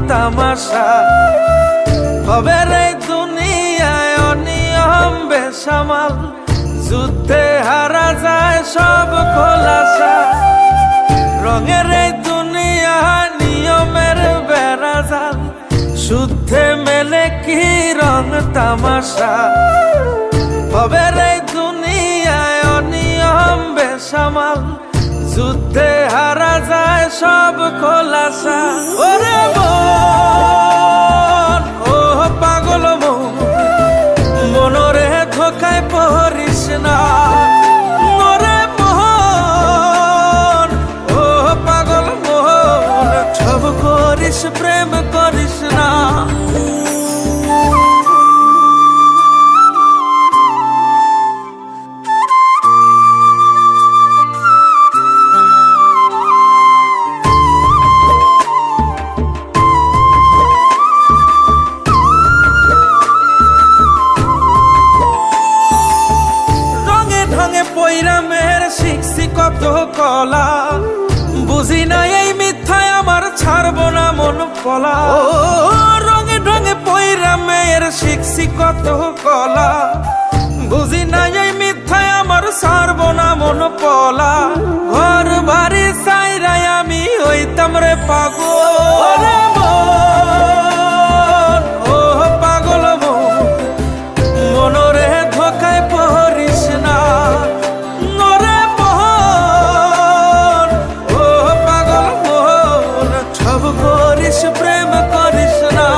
তামাশা হবে রে দুনিয়ায় অনিয়ম বেসামাল যুদ্ধে হারা যায় সব খোলাসা রঙের এই দুনিয়া নিয়মের বেড়াজাল শুদ্ধে মেলে কি রং তামাশা হবে রে দুনিয়ায় অনিয়ম বেসামাল যুদ্ধে হারা যায় সব খোলাসা ওরে মন ও পাগল মন মনরে ধোকায় পড়িস না ওরে মন ও পাগল মন সব করিস প্রেম করিস না পৈরামের শিখছি কত কলা বুঝি না এই মিথ্যায় আমার ছাড়বো না মন পলা রঙে ঢঙে পৈরামের শিখছি কত কলা বুঝি না এই মিথ্যায় আমার ছাড়বো না মন পলা ঘর বাড়ি সাইরাই আমি হইতাম রে পাগল ও পাগল মনরে ধোকায় পড়িস না প্রেম করিস না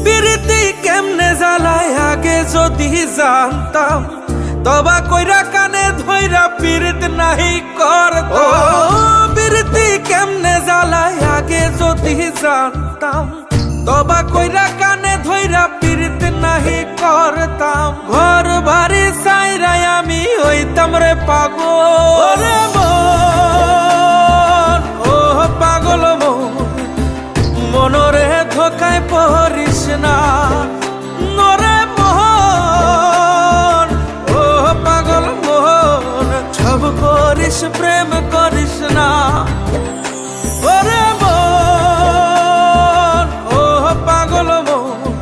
প্রীতি কেমনে জ্বালায় আগে যদি জানতাম তবা কইরা কানে ধইরা পীড়িত নাহি করতাম প্রীতি কেমনে জ্বালায় আগে যদি জানতাম তবা কইরা কানে ধইরা পীড়িত নাহি করতাম ঘর বাড়ি সাইরাই আমি হইতাম রে পাগল মন ও পাগল মন মনরে ধোকায় পড়িস না নরে মন ও পাগল মন সব করিস প্রেম করিস না ওরে মন ও পাগল মন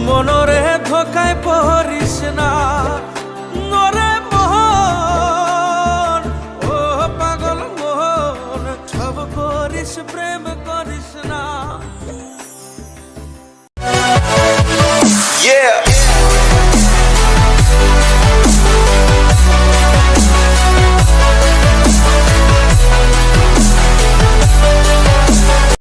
মনরে ধোকায় পড়িস না নরে মন ও পাগল মন সব করিস প্রেম করিস না